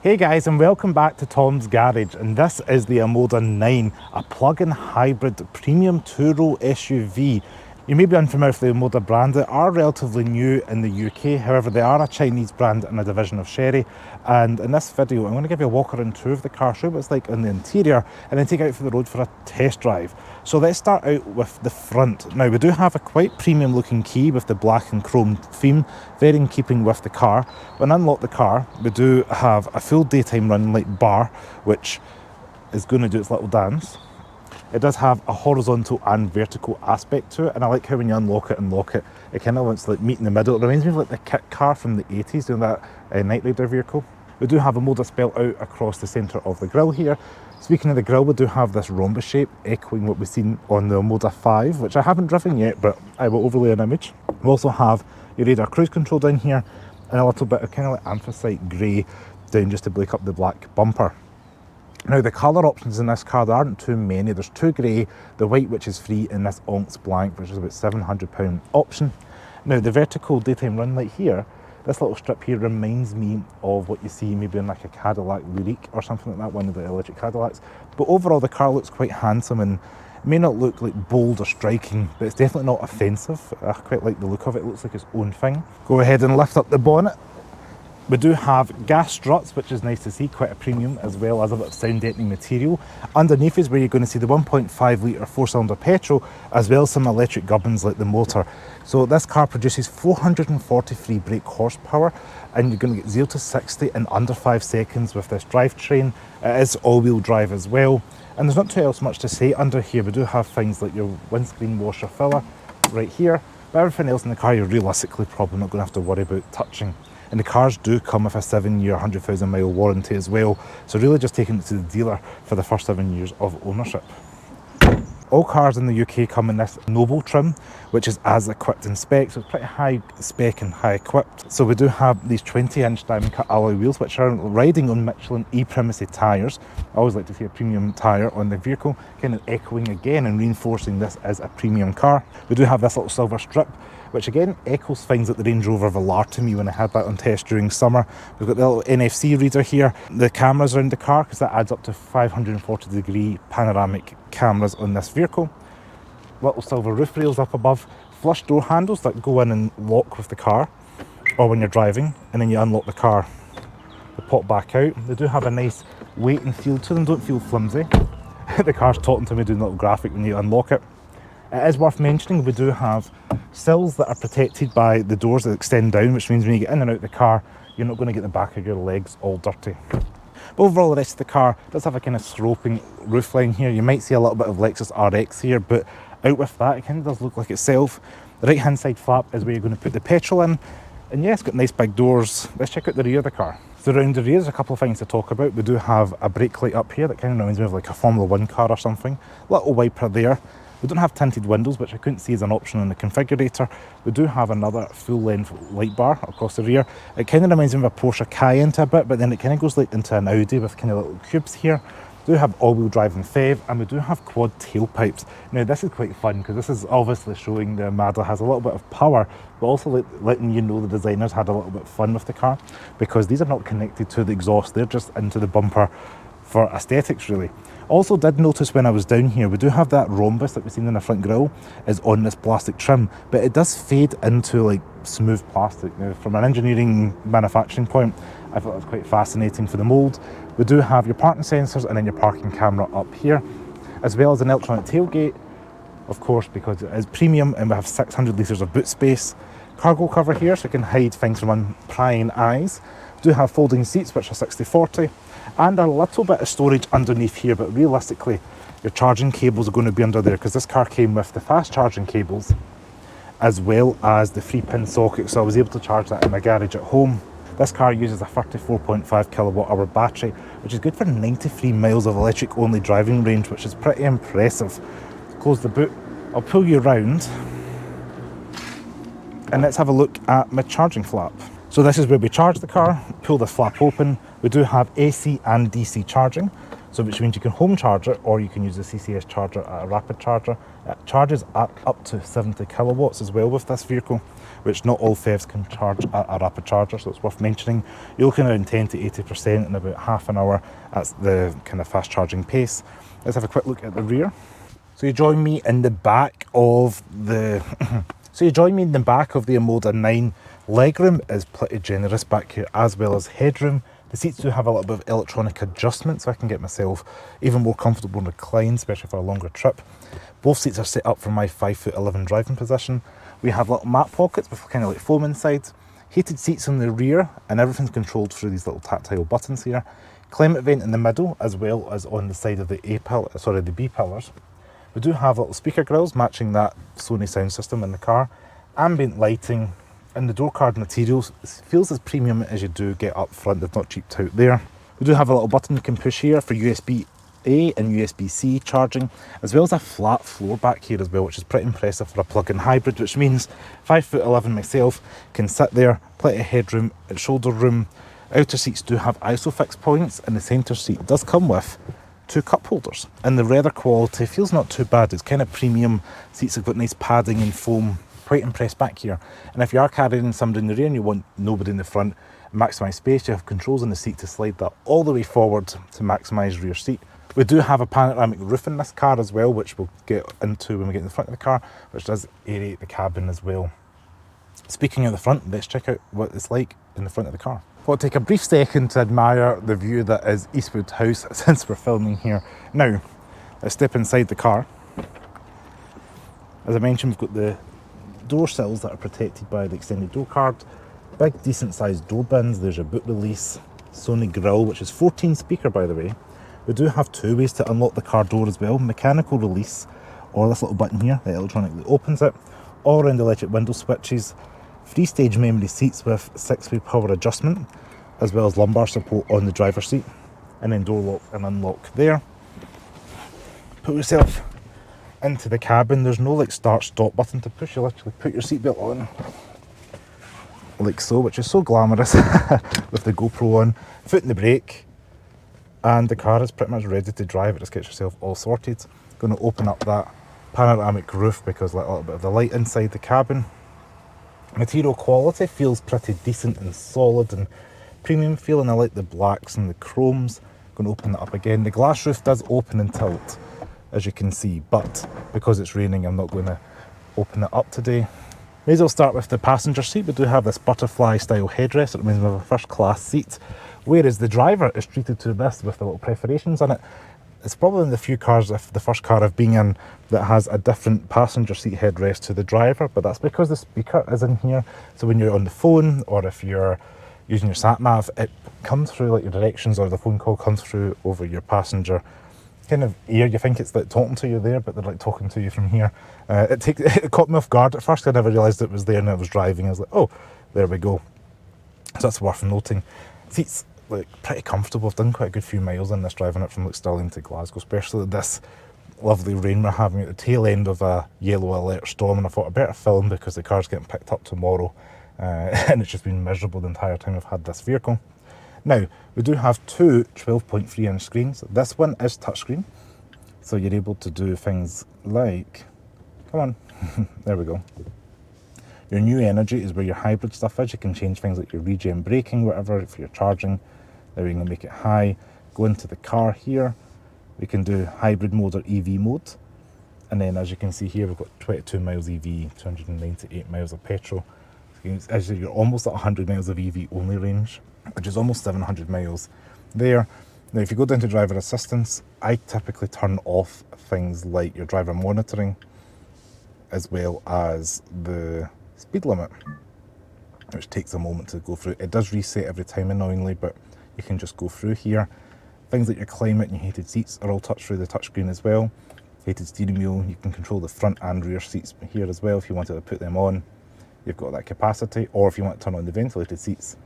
Hey guys, and welcome back to Tom's Garage, and this is the OMODA 9, a plug-in hybrid premium two-row SUV. You may be unfamiliar with the OMODA brand. They are relatively new in the UK, however they are a Chinese brand and a division of Chery. And in this video I'm going to give you a walk around tour of the car, show you what it's like in the interior, and then take it out for the road for a test drive. So let's start out with the front. Now we do have a quite premium looking key with the black and chrome theme, very in keeping with the car. When I unlock the car, we do have a full daytime running light bar, which is going to do its little dance. It does have a horizontal and vertical aspect to it, and I like how when you unlock it and lock it, it kind of wants to like meet in the middle. It reminds me of like the kit car from the 80s, doing that Night Rider vehicle. We do have OMODA spelled out across the centre of the grille here. Speaking of the grille, we do have this rhombus shape, echoing what we've seen on the OMODA 5, which I haven't driven yet, but I will overlay an image. We also have your radar cruise control down here, and a little bit of kind of like anthracite grey down just to break up the black bumper. Now the colour options in this car, there aren't too many. There's two grey, the white which is free, and this Onx Blanc, which is about £700 option. Now the vertical daytime run light here, this little strip here reminds me of what you see maybe in like a Cadillac Lyriq or something like that, one of the electric Cadillacs. But overall the car looks quite handsome, and it may not look like bold or striking, but it's definitely not offensive. I quite like the look of it, it looks like its own thing. Go ahead and lift up the bonnet. We do have gas struts, which is nice to see, quite a premium, as well as a bit of sound deadening material. Underneath is where you're going to see the 1.5 litre 4-cylinder petrol, as well as some electric gubbins like the motor. So this car produces 443 brake horsepower, and you're going to get 0 to 60 in under 5 seconds with this drivetrain. It is all-wheel drive as well. And there's not too else much to say. Under here we do have things like your windscreen washer filler right here, but everything else in the car you're realistically probably not going to have to worry about touching. And the cars do come with a 7-year 100,000 mile warranty as well, so really just taking it to the dealer for the first 7 years of ownership. All cars in the UK come in this Noble trim, which is as equipped in spec, so it's pretty high spec and high equipped. So we do have these 20-inch diamond cut alloy wheels, which are riding on Michelin e-Primacy tyres. I always like to see a premium tyre on the vehicle, kind of echoing again and reinforcing this as a premium car. We do have this little silver strip, which again echoes things like the Range Rover Velar to me when I had that on test during summer. We've got the little NFC reader here, the cameras around the car, because that adds up to 540-degree panoramic cameras on this vehicle. Little silver roof rails up above, flush door handles that go in and lock with the car, or when you're driving, and then you unlock the car, they pop back out. They do have a nice weight and feel to them, don't feel flimsy. The car's talking to me, doing a little graphic when you unlock it. It is worth mentioning we do have sills that are protected by the doors that extend down, which means when you get in and out of the car, you're not going to get the back of your legs all dirty. But overall the rest of the car does have a kind of sloping roofline here. You might see a little bit of Lexus RX here, but out with that, it kind of does look like itself. The right hand side flap is where you're going to put the petrol in. And yeah, it's got nice big doors. Let's check out the rear of the car. So around the rear, there's a couple of things to talk about. We do have a brake light up here that kind of reminds me of like a Formula 1 car or something. Little wiper there. We don't have tinted windows, which I couldn't see as an option in the configurator. We do have another full-length light bar across the rear. It kind of reminds me of a Porsche Cayenne a bit, but then it kind of goes like into an Audi with kind of little cubes here. We do have all-wheel drive and FEV, and we do have quad tailpipes. Now this is quite fun because this is obviously showing the OMODA has a little bit of power, but also letting you know the designers had a little bit of fun with the car, because these are not connected to the exhaust, they're just into the bumper for aesthetics really. Also did notice when I was down here, we do have that rhombus that we've seen in the front grille is on this plastic trim, but it does fade into like smooth plastic. Now from an engineering manufacturing point, I thought that was quite fascinating for the mould. We do have your parking sensors and then your parking camera up here, as well as an electronic tailgate, of course, because it is premium, and we have 600 litres of boot space. Cargo cover here, so it can hide things from prying eyes. We do have folding seats, which are 60/40. And a little bit of storage underneath here, but realistically your charging cables are going to be under there, because this car came with the fast charging cables as well as the 3-pin socket, so I was able to charge that in my garage at home. This car uses a 34.5 kilowatt hour battery, which is good for 93 miles of electric only driving range, which is pretty impressive. Close the boot, I'll pull you around and let's have a look at my charging flap. So this is where we charge the car. Pull this flap open. We do have AC and DC charging. So which means you can home charge it, or you can use the CCS charger at a rapid charger. It charges at up to 70 kilowatts as well with this vehicle, which not all PHEVs can charge at a rapid charger, so it's worth mentioning. You're looking around 10 to 80% in about half an hour. That's the kind of fast charging pace. Let's have a quick look at the rear. So you join me in the back of the OMODA 9. Legroom is pretty generous back here, as well as headroom. The seats do have a little bit of electronic adjustment, so I can get myself even more comfortable and recline, especially for a longer trip. Both seats are set up for my 5'11" driving position. We have little mat pockets with kind of like foam inside. Heated seats on the rear, and everything's controlled through these little tactile buttons here. Climate vent in the middle, as well as on the side of the B pillars. We do have little speaker grills matching that Sony sound system in the car. Ambient lighting, and the door card materials feels as premium as you do get up front. They've not cheaped out there. We do have a little button you can push here for USB-A and USB-C charging, as well as a flat floor back here as well, which is pretty impressive for a plug-in hybrid, which means 5'11" myself can sit there, plenty of headroom, shoulder room. Outer seats do have ISOFIX points, and the centre seat does come with 2 cup holders. And the leather quality feels not too bad. It's kind of premium. Seats have got nice padding and foam. Quite impressed back here. And if you are carrying somebody in the rear and you want nobody in the front, maximise space, you have controls on the seat to slide that all the way forward to maximise rear seat. We do have a panoramic roof in this car as well, which we'll get into when we get in the front of the car, which does aerate the cabin as well. Speaking of the front, let's check out what it's like in the front of the car. I'll take a brief second to admire the view that is Eastwood House since we're filming here. Now, let's step inside the car. As I mentioned, we've got the door sills that are protected by the extended door card. Big decent sized door bins. There's a boot release, Sony grille, which is 14 speaker by the way. We do have 2 ways to unlock the car door as well. Mechanical release, or this little button here that electronically opens it, all around the electric window switches. 3-stage memory seats with 6-way power adjustment, as well as lumbar support on the driver's seat, and then door lock and unlock there. Put yourself into the cabin. There's no like start stop button to push. You literally put your seatbelt on like so, which is so glamorous with the GoPro on, foot in the brake, and the car is pretty much ready to drive. It just gets yourself all sorted. Going to open up that panoramic roof because like a little bit of the light inside the cabin. Material quality feels pretty decent and solid and premium feeling. I like the blacks and the chromes. Going to open that up again. The glass roof does open and tilt, as you can see, but because it's raining, I'm not going to open it up today. May as well start with the passenger seat. We do have this butterfly style headrest. It means we have a first class seat, whereas the driver is treated to this with the little perforations on it. It's probably one of the few cars, if the first car I've been in, that has a different passenger seat headrest to the driver, but that's because the speaker is in here. So when you're on the phone, or if you're using your sat nav, it comes through like your directions, or the phone call comes through over your passenger kind of ear. You think it's like talking to you there, but they're like talking to you from here. It caught me off guard at first. I never realised it was there, and I was driving. I was like, oh, there we go. So that's worth noting. Seats like pretty comfortable. I've done quite a good few miles in this, driving it from like Stirling to Glasgow, especially this lovely rain we're having at the tail end of a yellow alert storm. And I thought I better film because the car's getting picked up tomorrow, and it's just been miserable the entire time I've had this vehicle. Now, we do have 2 12.3 inch screens. This one is touchscreen, so you're able to do things like, come on, there we go. Your new energy is where your hybrid stuff is. You can change things like your regen braking, whatever, if you're charging. There we can make it high. Go into the car here. We can do hybrid mode or EV mode. And then as you can see here, we've got 22 miles EV, 298 miles of petrol. As you're almost at 100 miles of EV only range, which is almost 700 miles there. Now, if you go down to driver assistance, I typically turn off things like your driver monitoring, as well as the speed limit, which takes a moment to go through. It does reset every time, annoyingly, but you can just go through here. Things like your climate and your heated seats are all touched through the touchscreen as well. Heated steering wheel, you can control the front and rear seats here as well if you wanted to put them on. You've got that capacity, or if you want to turn on the ventilated seats,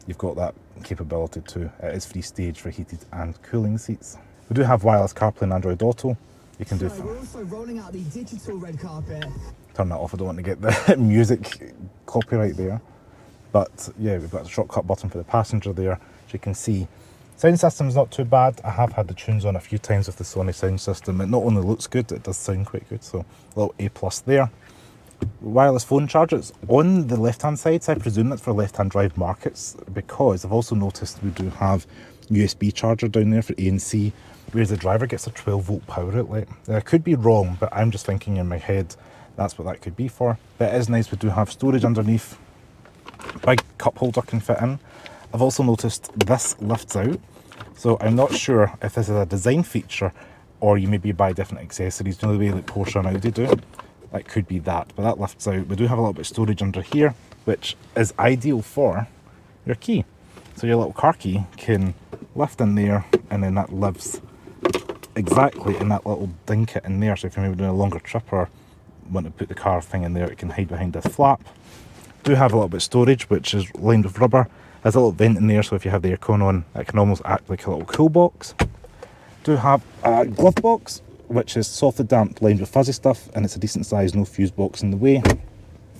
you've got that capability too. It is free stage for heated and cooling seats. We do have wireless CarPlay and Android Auto. You can do. We're also rolling out the digital red carpet. Turn that off. I don't want to get the music copyright there. But yeah, we've got a shortcut button for the passenger there. As you can see, Sound system's not too bad. I have had the tunes on a few times with the Sony sound system. It not only looks good, it does sound quite good, so a little A+ there. Wireless phone chargers on the left hand side, so I presume that's for left hand drive markets, because I've also noticed we do have USB charger down there for A and C, whereas the driver gets a 12-volt power outlet. I could be wrong, but I'm just thinking in my head that's what that could be for. But it is nice, we do have storage underneath, big cup holder can fit in. I've also noticed this lifts out, so I'm not sure if this is a design feature or you maybe buy different accessories, you know, the way that Porsche and Audi do. That could be that, but that lifts out. We do have a little bit of storage under here, which is ideal for your key. So your little car key can lift in there, and then that lives exactly in that little dinket in there. So if you're maybe doing a longer trip or want to put the car thing in there, it can hide behind this flap. Do have a little bit of storage, which is lined with rubber. There's a little vent in there, so if you have the aircon on, it can almost act like a little cool box. Do have a glove box, which is softly damp, lined with fuzzy stuff, and it's a decent size, no fuse box in the way.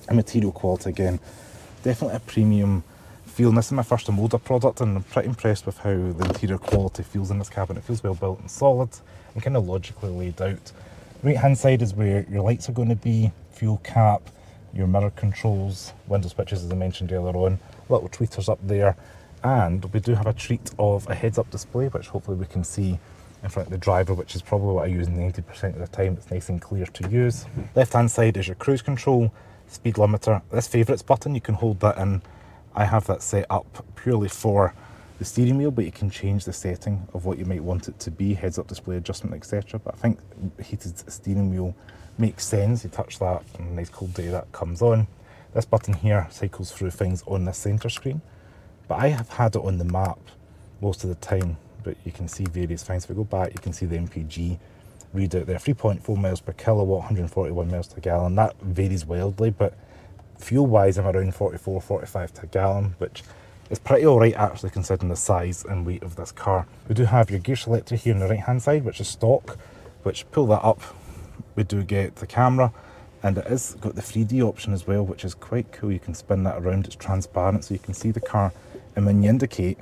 And material quality, again, definitely a premium feel. And this is my first OMODA product, and I'm pretty impressed with how the interior quality feels in this cabin. It feels well built and solid and kind of logically laid out. Right hand side is where your lights are going to be, fuel cap, your mirror controls, window switches as I mentioned earlier on, little tweeters up there, and we do have a treat of a heads-up display, which hopefully we can see in front of the driver, which is probably what I use 90% of the time. It's nice and clear to use. Left hand side is your cruise control, speed limiter. This favourites button, you can hold that in. I have that set up purely for the steering wheel, but you can change the setting of what you might want it to be, heads up display adjustment, etc. But I think heated steering wheel makes sense. You touch that on a nice cold day, that comes on. This button here cycles through things on the centre screen, but I have had it on the map most of the time. But you can see various things. If we go back, you can see the MPG readout there, 3.4 miles per kilowatt, 141 miles to gallon. That varies wildly, but fuel wise I'm around 44, 45 to gallon, which is pretty alright actually considering the size and weight of this car. We do have your gear selector here on the right hand side, which is stock, which pull that up, we do get the camera, and it is got the 3D option as well, which is quite cool. You can spin that around, it's transparent so you can see the car, and when you indicate,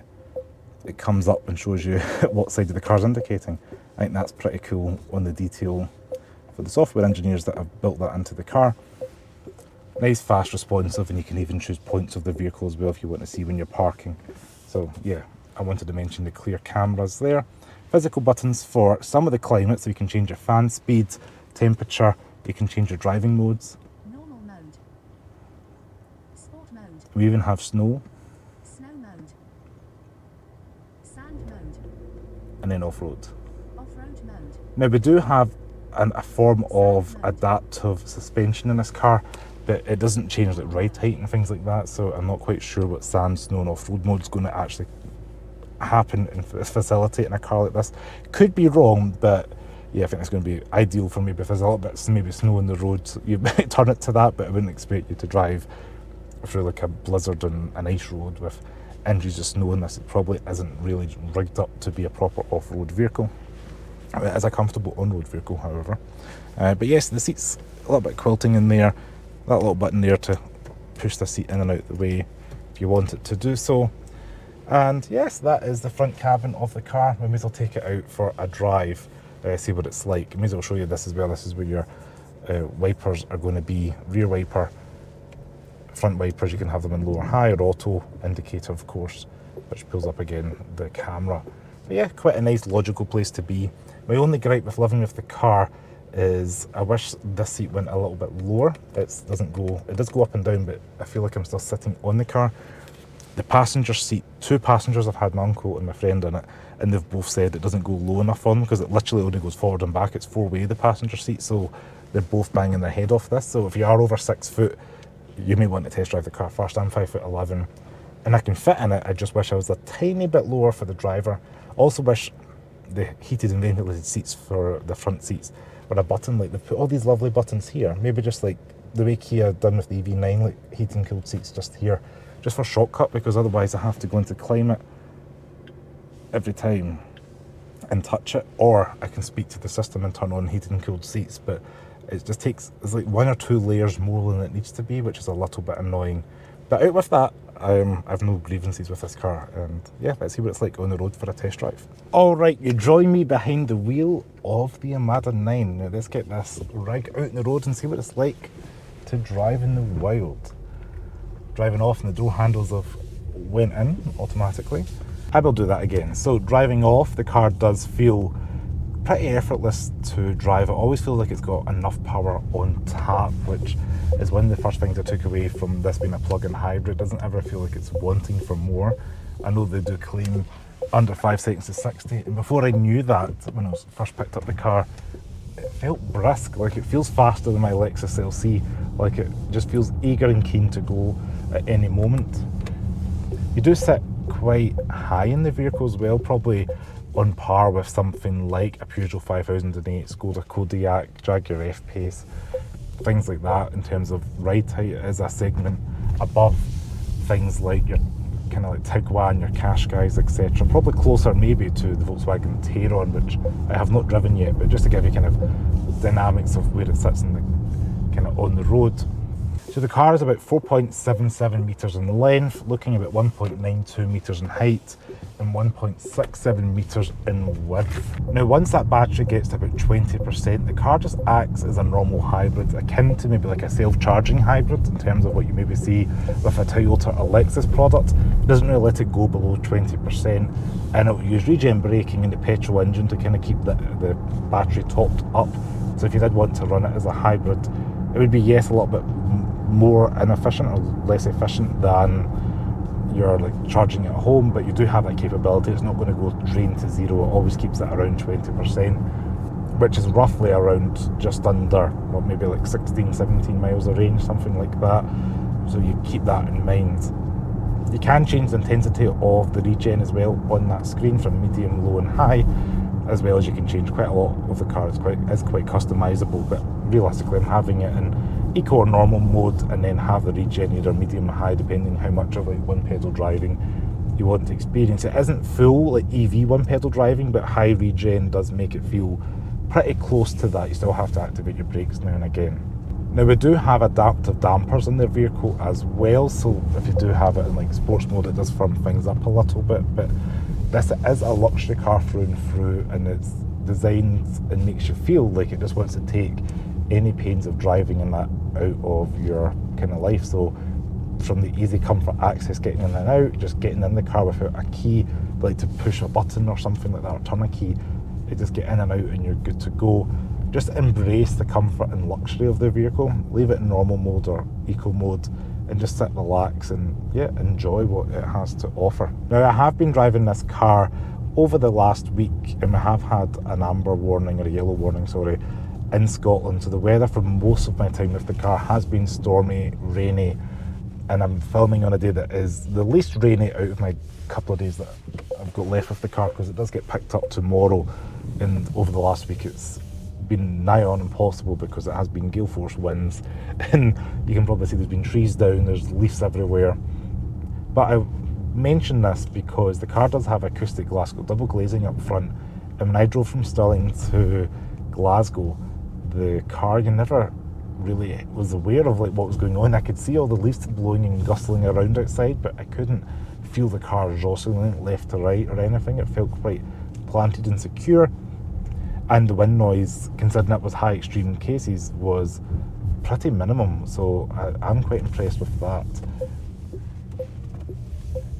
it comes up and shows you what side of the car's indicating. I think that's pretty cool on the detail for the software engineers that have built that into the car. Nice, fast, responsive, and you can even choose points of the vehicle as well if you want to see when you're parking. So yeah, I wanted to mention the clear cameras there. Physical buttons for some of the climates, so you can change your fan speed, temperature, you can change your driving modes. Normal mode. Sport mode. We even have snow. Snow mode. Sand mode. And then off-road. Off-road mode. Now we do have a form of adaptive suspension in this car, but it doesn't change like ride height and things like that, so I'm not quite sure what sand, snow and off-road mode is going to actually happen and facilitate in a car like this. Could be wrong, but yeah, I think it's going to be ideal for maybe if there's a little bit maybe snow on the road, you might turn it to that, but I wouldn't expect you to drive through like a blizzard and an ice road with inches of snow in this. It probably isn't really rigged up to be a proper off-road vehicle. It is a comfortable on-road vehicle, however. But yes, the seats, a little bit of quilting in there, that little button there to push the seat in and out the way if you want it to do so. And yes, that is the front cabin of the car. We may as well take it out for a drive, see what it's like. I may as well show you this as well. This is where your wipers are going to be, rear wiper, front wipers. You can have them in low or high, or auto indicator of course, which pulls up again the camera. But yeah, quite a nice logical place to be. My only gripe with living with the car is I wish this seat went a little bit lower. It does go up and down, but I feel like I'm still sitting on the car. The passenger seat, two passengers, I've had my uncle and my friend in it, and they've both said it doesn't go low enough on them because it literally only goes forward and back. It's four-way, the passenger seat, so they're both banging their head off this. So if you are over 6 foot, you may want to test drive the car first. I'm 5'11", and I can fit in it. I just wish I was a tiny bit lower for the driver. Also wish the heated and ventilated seats for the front seats were a button. Like they've put all these lovely buttons here, maybe just like the way Kia done with the EV9, like heated and cooled seats just here, just for shortcut, because otherwise I have to go into climate every time and touch it, or I can speak to the system and turn on heated and cooled seats, but it just takes, it's like 1 or 2 layers more than it needs to be, which is a little bit annoying. But out with that, I've no grievances with this car, and yeah, let's see what it's like on the road for a test drive. All right, you join me behind the wheel of the OMODA 9. Now let's get this rig out on the road and see what it's like to drive in the wild. Driving off and the door handles have went in automatically. I will do that again. So driving off, the car does feel pretty effortless to drive. It always feels like it's got enough power on tap, which is one of the first things I took away from this being a plug-in hybrid. It doesn't ever feel like it's wanting for more. I know they do claim under 5 seconds to 60, and before I knew that, when I first picked up the car, it felt brisk, like it feels faster than my Lexus LC, like it just feels eager and keen to go at any moment. You do sit quite high in the vehicle as well, probably on par with something like a Peugeot 5008, Skoda Kodiaq, Jaguar F-Pace, things like that in terms of ride height. It is a segment above things like your kind of like Tiguan, your Qashqais, etc. Probably closer maybe to the Volkswagen Tayron, which I have not driven yet, but just to give you kind of dynamics of where it sits in the kind of on the road. So the car is about 4.77 metres in length, looking about 1.92 metres in height and 1.67 metres in width. Now once that battery gets to about 20%, the car just acts as a normal hybrid, akin to maybe like a self-charging hybrid in terms of what you maybe see with a Toyota or Lexus product. It doesn't really let it go below 20%, and it'll use regen braking in the petrol engine to kind of keep the battery topped up. So if you did want to run it as a hybrid, it would be, yes, a little bit more inefficient or less efficient than you're like charging at home, but you do have that capability. It's not going to go drain to zero. It always keeps it around 20%, which is roughly around just under, well, maybe like 16, 17 miles of range, something like that. So you keep that in mind. You can change the intensity of the regen as well on that screen from medium, low and high, as well as you can change quite a lot of the car. It's quite customizable, but realistically I'm having it in eco or normal mode, and then have the regen either medium or high depending how much of like one pedal driving you want to experience. It isn't full like EV one pedal driving, but high regen does make it feel pretty close to that. You still have to activate your brakes now and again. Now we do have adaptive dampers in the vehicle as well, so if you do have it in like sports mode, it does firm things up a little bit, but this is a luxury car through and through, and it's designed and makes you feel like it just wants to take any pains of driving in that out of your kind of life. So from the easy comfort access, getting in and out, just getting in the car without a key, like to push a button or something like that, or turn a key, you just get in and out and you're good to go. Just embrace the comfort and luxury of the vehicle, leave it in normal mode or eco mode, and just sit, relax, and yeah, enjoy what it has to offer. Now I have been driving this car over the last week, and we have had an amber warning, or a yellow warning, sorry, in Scotland. So the weather for most of my time with the car has been stormy, rainy, and I'm filming on a day that is the least rainy out of my couple of days that I've got left with the car, because it does get picked up tomorrow, and over the last week it's been nigh on impossible because it has been gale force winds, and you can probably see there's been trees down, there's leaves everywhere. But I mention this because the car does have acoustic glass, got double glazing up front, and when I drove from Stirling to Glasgow, the car, you never really was aware of like what was going on. I could see all the leaves blowing and gustling around outside, but I couldn't feel the car jostling left to right or anything. It felt quite planted and secure, and the wind noise, considering it was high extreme cases, was pretty minimum, so I'm quite impressed with that.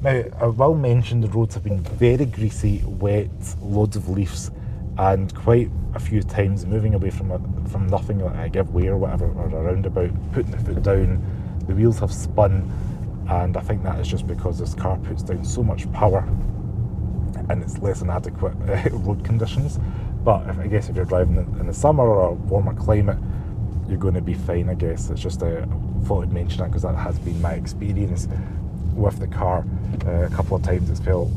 Now I will mention the roads have been very greasy, wet, loads of leaves, and quite a few times moving away from nothing, like a give way or whatever, or a roundabout, putting the foot down, the wheels have spun, and I think that is just because this car puts down so much power and it's less than adequate road conditions. But I guess if you're driving in the summer or a warmer climate, you're going to be fine, I guess. It's just I thought I'd mention that because that has been my experience with the car. A couple of times it's felt,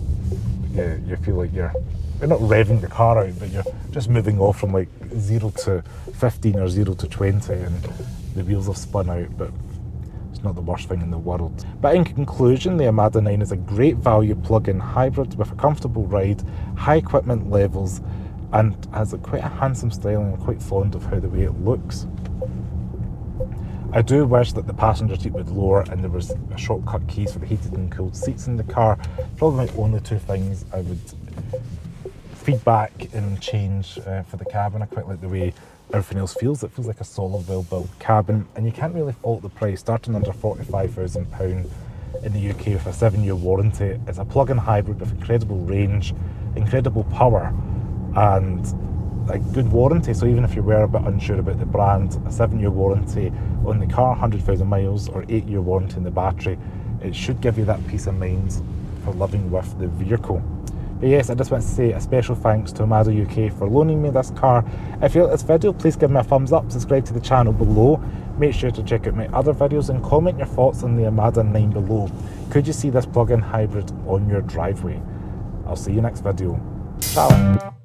you feel like you're not revving the car out, but you're just moving off from like 0 to 15 or 0 to 20, and the wheels have spun out, but it's not the worst thing in the world. But in conclusion, the OMODA 9 is a great value plug-in hybrid with a comfortable ride, high equipment levels, and has quite a handsome styling. I'm quite fond of how the way it looks. I do wish that the passenger seat would lower and there was a shortcut keys for the heated and cooled seats in the car. Probably my only two things I would feedback and change for the cabin. I quite like the way everything else feels. It feels like a solid, well-built cabin, and you can't really fault the price. Starting under £45,000 in the UK with a 7-year warranty. It's a plug-in hybrid with incredible range, incredible power, and a good warranty. So even if you were a bit unsure about the brand, a 7-year warranty on the car, 100,000 miles, or 8-year warranty on the battery, it should give you that peace of mind for living with the vehicle. But yes, I just want to say a special thanks to OMODA UK for loaning me this car. If you like this video, please give me a thumbs up, subscribe to the channel below. Make sure to check out my other videos and comment your thoughts on the OMODA 9 below. Could you see this plug-in hybrid on your driveway? I'll see you next video. Ciao!